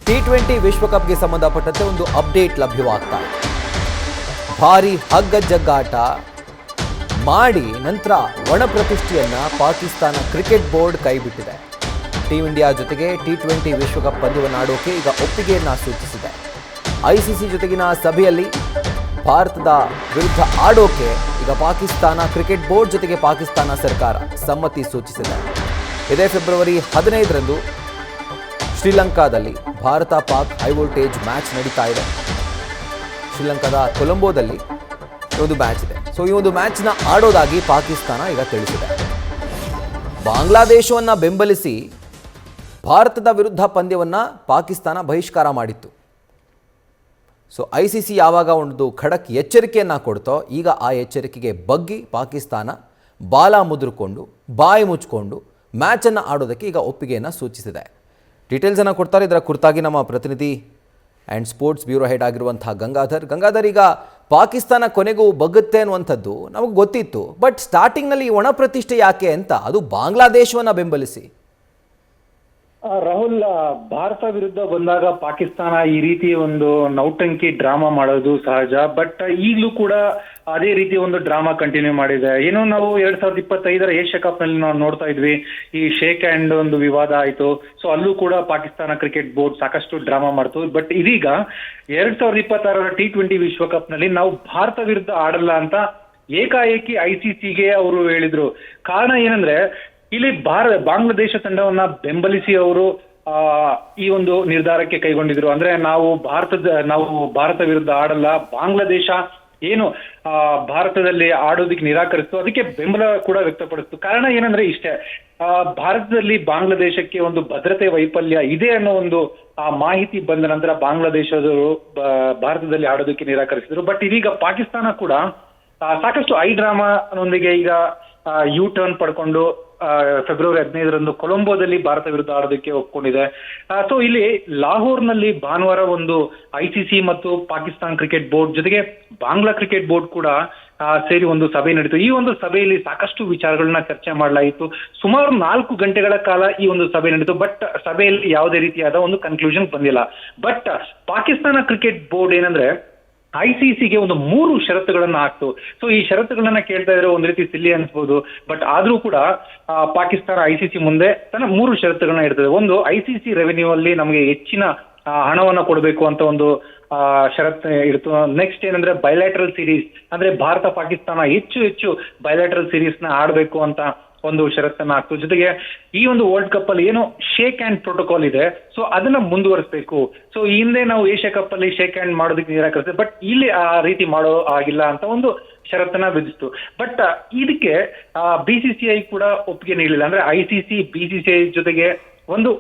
T20 ವಿಶ್ವಕಪ್ಗೆ ಸಂಬಂಧಪಟ್ಟಂತೆ ಒಂದು update ಲಭ್ಯವಾಗ್ತಾ ಇದೆ. ಭಾರಿ ಹಗ್ಗ ಜಗ್ಗಾಟ ಮಾಡಿ ನಂತರ ಒಣ ಪ್ರತಿಷ್ಠೆಯನ್ನ ಪಾಕಿಸ್ತಾನ ಕ್ರಿಕೆಟ್ ಬೋರ್ಡ್ ಕೈಬಿಟ್ಟಿದೆ. ಟೀಮ್ ಇಂಡಿಯಾ ಜೊತೆಗೆ T20 ವಿಶ್ವಕಪ್ ಪಂದ್ಯವನ್ನು ಆಡೋಕೆ ಈಗ ಒಪ್ಪಿಗೆಯನ್ನ ಸೂಚಿಸಿದೆ. ಐಸಿಸಿ ಜೊತೆಗಿನ ಸಭೆಯಲ್ಲಿ ಭಾರತದ ವಿರುದ್ಧ ಆಡೋಕೆ ಈಗ ಪಾಕಿಸ್ತಾನ ಕ್ರಿಕೆಟ್ ಬೋರ್ಡ್ ಜೊತೆಗೆ ಪಾಕಿಸ್ತಾನ ಸರ್ಕಾರ ಸಮ್ಮತಿ ಸೂಚಿಸಿದೆ. ಇದೇ ಫೆಬ್ರವರಿ 15ರಂದು ಶ್ರೀಲಂಕಾದಲ್ಲಿ Bharat Pak high voltage match ನಡೀತಾ ಇದೆ. ಶ್ರೀಲಂಕಾದ ಕೊಲಂಬೋದಲ್ಲಿ ಒಂದು ಮ್ಯಾಚ್ ಇದೆ. ಸೊ ಈ ಒಂದು ಮ್ಯಾಚ್ನ ಆಡೋದಾಗಿ ಪಾಕಿಸ್ತಾನ ಈಗ ತಿಳಿಸಿದೆ. ಬಾಂಗ್ಲಾದೇಶವನ್ನು ಬೆಂಬಲಿಸಿ ಭಾರತದ ವಿರುದ್ಧ ಪಂದ್ಯವನ್ನು ಪಾಕಿಸ್ತಾನ ಬಹಿಷ್ಕಾರ ಮಾಡಿತ್ತು. ಸೊ ಐಸಿಸಿ ಯಾವಾಗ ಒಂದು ಖಡಕ್ ಎಚ್ಚರಿಕೆಯನ್ನು ಕೊಡ್ತೋ ಈಗ ಆ ಎಚ್ಚರಿಕೆಗೆ ಬಗ್ಗಿ ಪಾಕಿಸ್ತಾನ ಬಾಲ ಮುದ್ರಕೊಂಡು ಬಾಯಿ ಮುಚ್ಚಿಕೊಂಡು ಮ್ಯಾಚನ್ನು ಆಡೋದಕ್ಕೆ ಈಗ ಒಪ್ಪಿಗೆಯನ್ನು ಸೂಚಿಸಿದೆ. ಡೀಟೇಲ್ಸನ್ನು ಕೊಡ್ತಾರೆ ಇದರ ಕುರಿತಾಗಿ ನಮ್ಮ ಪ್ರತಿನಿಧಿ ಆ್ಯಂಡ್ ಸ್ಪೋರ್ಟ್ಸ್ ಬ್ಯೂರೋ ಹೆಡ್ ಆಗಿರುವಂಥ ಗಂಗಾಧರ್, ಈಗ ಪಾಕಿಸ್ತಾನ ಕೊನೆಗೂ ಬಗ್ಗುತ್ತೆ ಅನ್ನುವಂಥದ್ದು ನಮಗೆ ಗೊತ್ತಿತ್ತು. ಬಟ್ ಸ್ಟಾರ್ಟಿಂಗ್ನಲ್ಲಿ ಒಣ ಪ್ರತಿಷ್ಠೆ ಯಾಕೆ ಅಂತ, ಅದು ಬಾಂಗ್ಲಾದೇಶವನ್ನು ಬೆಂಬಲಿಸಿ. ರಾಹುಲ್, ಭಾರತ ವಿರುದ್ಧ ಬಂದಾಗ ಪಾಕಿಸ್ತಾನ ಈ ರೀತಿ ಒಂದು ನೌಟಂಕಿ ಡ್ರಾಮಾ ಮಾಡೋದು ಸಹಜ. ಬಟ್ ಈಗಲೂ ಕೂಡ ಅದೇ ರೀತಿ ಒಂದು ಡ್ರಾಮಾ ಕಂಟಿನ್ಯೂ ಮಾಡಿದೆ. ಏನೋ ನಾವು 2025ರ ಏಷ್ಯಾ ಕಪ್ ನಲ್ಲಿ ನಾವು ನೋಡ್ತಾ ಇದ್ವಿ, ಈ ಶೇಕ್ ಹ್ಯಾಂಡ್ ಒಂದು ವಿವಾದ ಆಯ್ತು. ಸೊ ಅಲ್ಲೂ ಕೂಡ ಪಾಕಿಸ್ತಾನ ಕ್ರಿಕೆಟ್ ಬೋರ್ಡ್ ಸಾಕಷ್ಟು ಡ್ರಾಮಾ ಮಾಡ್ತು. ಬಟ್ ಇದೀಗ 2026ರ T20 ವಿಶ್ವಕಪ್ ನಲ್ಲಿ ನಾವು ಭಾರತ ವಿರುದ್ಧ ಆಡಲ್ಲ ಅಂತ ಏಕಾಏಕಿ ಐಸಿಸಿಗೆ ಅವರು ಹೇಳಿದ್ರು. ಕಾರಣ ಏನಂದ್ರೆ, ಇಲ್ಲಿ ಬಾಂಗ್ಲಾದೇಶ ತಂಡವನ್ನ ಬೆಂಬಲಿಸಿ ಅವರು ಈ ಒಂದು ನಿರ್ಧಾರಕ್ಕೆ ಕೈಗೊಂಡಿದ್ರು. ಅಂದ್ರೆ ನಾವು ಭಾರತ ವಿರುದ್ಧ ಆಡಲ್ಲ, ಬಾಂಗ್ಲಾದೇಶ ಏನು ಭಾರತದಲ್ಲಿ ಆಡೋದಕ್ಕೆ ನಿರಾಕರಿಸ್ತು, ಅದಕ್ಕೆ ಬೆಂಬಲ ಕೂಡ ವ್ಯಕ್ತಪಡಿಸ್ತು. ಕಾರಣ ಏನಂದ್ರೆ ಇಷ್ಟೇ, ಭಾರತದಲ್ಲಿ ಬಾಂಗ್ಲಾದೇಶಕ್ಕೆ ಒಂದು ಭದ್ರತೆ ವೈಫಲ್ಯ ಇದೆ ಅನ್ನೋ ಒಂದು ಮಾಹಿತಿ ಬಂದ ನಂತರ ಬಾಂಗ್ಲಾದೇಶದವರು ಭಾರತದಲ್ಲಿ ಆಡೋದಕ್ಕೆ ನಿರಾಕರಿಸಿದ್ರು. ಬಟ್ ಇದೀಗ ಪಾಕಿಸ್ತಾನ ಕೂಡ ಸಾಕಷ್ಟು ಐ ಡ್ರಾಮಾನೊಂದಿಗೆ ಈಗ ಯು ಟರ್ನ್ ಪಡ್ಕೊಂಡು ಫೆಬ್ರವರಿ 15ರಂದು ಕೊಲಂಬೋದಲ್ಲಿ ಭಾರತ ವಿರುದ್ಧ ಆಡೋದಕ್ಕೆ ಒಪ್ಕೊಂಡಿದೆ. ಸೊ ಇಲ್ಲಿ ಲಾಹೋರ್ನಲ್ಲಿ ಭಾನುವಾರ ಒಂದು ಐಸಿಸಿ ಮತ್ತು ಪಾಕಿಸ್ತಾನ ಕ್ರಿಕೆಟ್ ಬೋರ್ಡ್ ಜೊತೆಗೆ ಬಾಂಗ್ಲಾ ಕ್ರಿಕೆಟ್ ಬೋರ್ಡ್ ಕೂಡ ಸೇರಿ ಒಂದು ಸಭೆ ನಡೀತು. ಈ ಒಂದು ಸಭೆಯಲ್ಲಿ ಸಾಕಷ್ಟು ವಿಚಾರಗಳನ್ನ ಚರ್ಚೆ ಮಾಡಲಾಯಿತು. ಸುಮಾರು 4 ಗಂಟೆಗಳ ಕಾಲ ಈ ಒಂದು ಸಭೆ ನಡೀತು. ಬಟ್ ಸಭೆಯಲ್ಲಿ ಯಾವುದೇ ರೀತಿಯಾದ ಒಂದು ಕನ್ಕ್ಲೂಷನ್ ಬಂದಿಲ್ಲ. ಬಟ್ ಪಾಕಿಸ್ತಾನ ಕ್ರಿಕೆಟ್ ಬೋರ್ಡ್ ಏನಂದ್ರೆ ಐಸಿಸಿಗೆ ಒಂದು 3 ಷರತ್ತುಗಳನ್ನ ಹಾಕ್ತು. ಸೊ ಈ ಷರತ್ತುಗಳನ್ನ ಕೇಳ್ತಾ ಇದ್ರೆ ಒಂದ್ ರೀತಿ ಸಿಲ್ಲಿ ಅನ್ಸ್ಬೋದು. ಬಟ್ ಆದ್ರೂ ಕೂಡ ಪಾಕಿಸ್ತಾನ ಐಸಿಸಿ ಮುಂದೆ ತನ್ನ 3 ಷರತ್ತುಗಳನ್ನ ಇಡ್ತದೆ. ಒಂದು, ಐಸಿಸಿ ರೆವೆನ್ಯೂ ಅಲ್ಲಿ ನಮಗೆ ಹೆಚ್ಚಿನ ಹಣವನ್ನ ಕೊಡಬೇಕು ಅಂತ ಒಂದು ಷರತ್ತು ಇಡ್ತು. ನೆಕ್ಸ್ಟ್ ಏನಂದ್ರೆ ಬೈಲ್ಯಾಟ್ರಲ್ ಸೀರೀಸ್, ಅಂದ್ರೆ ಭಾರತ ಪಾಕಿಸ್ತಾನ ಹೆಚ್ಚು ಬೈಲ್ಯಾಟ್ರಲ್ ಸೀರೀಸ್ ನ ಆಡ್ಬೇಕು ಅಂತ ಒಂದು ಷರತ್ತನ್ನ ಹಾಕ್ತು. ಜೊತೆಗೆ ಈ ಒಂದು ವರ್ಲ್ಡ್ ಕಪ್ ಅಲ್ಲಿ ಏನು ಶೇಕ್ ಹ್ಯಾಂಡ್ ಪ್ರೋಟೋಕಾಲ್ ಇದೆ, ಸೊ ಅದನ್ನ ಮುಂದುವರಿಸಬೇಕು. ಸೊ ಈ ಹಿಂದೆ ನಾವು ಏಷ್ಯಾ ಕಪ್ ಅಲ್ಲಿ ಶೇಕ್ ಹ್ಯಾಂಡ್ ಮಾಡೋದಕ್ಕೆ ನಿರಾಕರಿಸಿದೆ, ಬಟ್ ಇಲ್ಲಿ ಆ ರೀತಿ ಮಾಡೋ ಆಗಿಲ್ಲ ಅಂತ ಒಂದು ಷರತ್ತನ್ನ ವಿಧಿಸ್ತು. ಬಟ್ ಇದಕ್ಕೆ BCCI ಕೂಡ ಒಪ್ಪಿಗೆ ನೀಡಲಿಲ್ಲ. ಅಂದ್ರೆ ಐಸಿಸಿ BCCI ಜೊತೆಗೆ ಒಂದು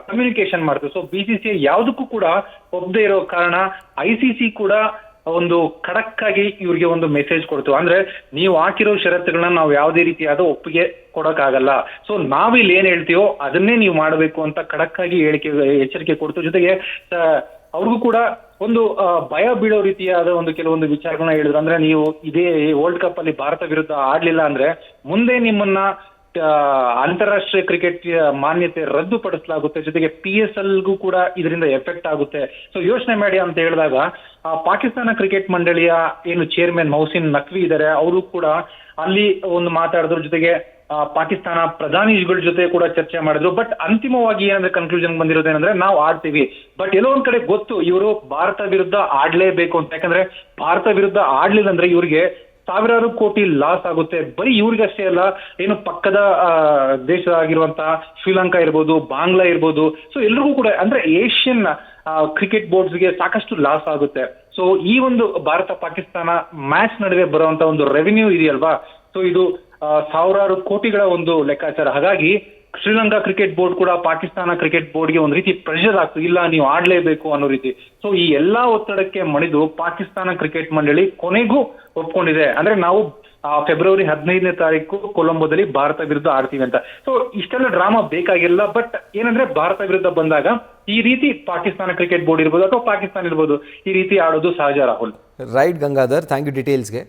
ಕಮ್ಯುನಿಕೇಶನ್ ಮಾಡ್ತು. ಸೊ BCCI ಯಾವುದಕ್ಕೂ ಕೂಡ ಒಪ್ಪದೆ ಇರೋ ಕಾರಣ ಐಸಿಸಿ ಕೂಡ ಒಂದು ಖಡಕ್ ಆಗಿ ಇವ್ರಿಗೆ ಒಂದು ಮೆಸೇಜ್ ಕೊಡ್ತು. ಅಂದ್ರೆ ನೀವು ಹಾಕಿರೋ ಷರತ್ತುಗಳನ್ನ ನಾವು ಯಾವುದೇ ರೀತಿಯಾದ ಒಪ್ಪಿಗೆ ಕೊಡಕ್ಕಾಗಲ್ಲ. ಸೊ ನಾವಿಲ್ಲಿ ಏನ್ ಹೇಳ್ತೀವೋ ಅದನ್ನೇ ನೀವು ಮಾಡಬೇಕು ಅಂತ ಖಡಕ್ ಆಗಿ ಎಚ್ಚರಿಕೆ ಕೊಡ್ತು. ಜೊತೆಗೆ ಅವ್ರಿಗೂ ಕೂಡ ಒಂದು ಭಯ ಬೀಳೋ ರೀತಿಯಾದ ಒಂದು ಕೆಲವೊಂದು ವಿಚಾರಗಳನ್ನ ಹೇಳಿದ್ರು. ಅಂದ್ರೆ ನೀವು ಇದೇ ವರ್ಲ್ಡ್ ಕಪ್ ಅಲ್ಲಿ ಭಾರತ ವಿರುದ್ಧ ಆಡ್ಲಿಲ್ಲ ಅಂದ್ರೆ ಮುಂದೆ ನಿಮ್ಮನ್ನ ಅಂತಾರಾಷ್ಟ್ರೀಯ ಕ್ರಿಕೆಟ್ ಮಾನ್ಯತೆ ರದ್ದುಪಡಿಸಲಾಗುತ್ತೆ. ಜೊತೆಗೆ PSLಗೂ ಕೂಡ ಇದರಿಂದ ಎಫೆಕ್ಟ್ ಆಗುತ್ತೆ. ಸೊ ಯೋಚನೆ ಮಾಡಿ ಅಂತ ಹೇಳಿದಾಗ ಪಾಕಿಸ್ತಾನ ಕ್ರಿಕೆಟ್ ಮಂಡಳಿಯ ಏನು ಚೇರ್ಮನ್ ಮೊಹಸಿನ್ ನಖ್ವಿ ಇದ್ದಾರೆ, ಅವರು ಕೂಡ ಅಲ್ಲಿ ಒಂದು ಮಾತಾಡಿದ್ರು. ಜೊತೆಗೆ ಪಾಕಿಸ್ತಾನ ಪ್ರಧಾನಿಗಳ ಜೊತೆ ಕೂಡ ಚರ್ಚೆ ಮಾಡಿದ್ರು. ಬಟ್ ಅಂತಿಮವಾಗಿ ಏನಂದ್ರೆ ಕನ್ಕ್ಲೂಷನ್ ಬಂದಿರೋದೇನಂದ್ರೆ ನಾವು ಆಡ್ತೀವಿ. ಬಟ್ ಎಲ್ಲೋ ಒಂದ್ ಕಡೆ ಗೊತ್ತು ಇವರು ಭಾರತ ವಿರುದ್ಧ ಆಡ್ಲೇಬೇಕು ಅಂತ. ಯಾಕಂದ್ರೆ ಭಾರತ ವಿರುದ್ಧ ಆಡ್ಲಿಲ್ಲ ಅಂದ್ರೆ ಇವ್ರಿಗೆ ಸಾವಿರಾರು ಕೋಟಿ ಲಾಸ್ ಆಗುತ್ತೆ. ಬರೀ ಇವ್ರಿಗಷ್ಟೇ ಅಲ್ಲ, ಏನು ಪಕ್ಕದ ದೇಶ ಆಗಿರುವಂತಹ ಶ್ರೀಲಂಕಾ ಇರ್ಬೋದು, ಬಾಂಗ್ಲಾ ಇರ್ಬೋದು, ಸೊ ಎಲ್ರಿಗೂ ಕೂಡ ಅಂದ್ರೆ ಏಷ್ಯನ್ ಕ್ರಿಕೆಟ್ ಬೋರ್ಡ್ಸ್ಗೆ ಸಾಕಷ್ಟು ಲಾಸ್ ಆಗುತ್ತೆ. ಸೊ ಈ ಒಂದು ಭಾರತ ಪಾಕಿಸ್ತಾನ ಮ್ಯಾಚ್ ನಡುವೆ ಬರುವಂತ ಒಂದು ರೆವಿನ್ಯೂ ಇದೆಯಲ್ವಾ, ಸೊ ಇದು ಸಾವಿರಾರು ಕೋಟಿಗಳ ಒಂದು ಲೆಕ್ಕಾಚಾರ. ಹಾಗಾಗಿ ಶ್ರೀಲಂಕಾ ಕ್ರಿಕೆಟ್ ಬೋರ್ಡ್ ಕೂಡ ಪಾಕಿಸ್ತಾನ ಕ್ರಿಕೆಟ್ ಬೋರ್ಡ್ಗೆ ಒಂದು ರೀತಿ ಪ್ರೆಷರ್ ಆಗ್ತು, ಇಲ್ಲ ನೀವು ಆಡ್ಲೇಬೇಕು ಅನ್ನೋ ರೀತಿ. ಸೊ ಈ ಎಲ್ಲಾ ಒತ್ತಡಕ್ಕೆ ಮಣಿದು ಪಾಕಿಸ್ತಾನ ಕ್ರಿಕೆಟ್ ಮಂಡಳಿ ಕೊನೆಗೂ ಒಪ್ಕೊಂಡಿದೆ. ಅಂದ್ರೆ ನಾವು ಫೆಬ್ರವರಿ 15ನೇ ತಾರೀಕು ಕೊಲಂಬೋದಲ್ಲಿ ಭಾರತ ವಿರುದ್ಧ ಆಡ್ತೀವಿ ಅಂತ. ಸೊ ಇಷ್ಟೆಲ್ಲ ಡ್ರಾಮಾ ಬೇಕಾಗಿಲ್ಲ. ಬಟ್ ಏನಂದ್ರೆ ಭಾರತ ವಿರುದ್ಧ ಬಂದಾಗ ಈ ರೀತಿ ಪಾಕಿಸ್ತಾನ ಕ್ರಿಕೆಟ್ ಬೋರ್ಡ್ ಇರ್ಬೋದು ಅಥವಾ ಪಾಕಿಸ್ತಾನ ಇರ್ಬೋದು, ಈ ರೀತಿ ಆಡೋದು ಸಹಜ. Rahul, right Gangadhar, thank you ಡೀಟೇಲ್ಸ್ಗೆ.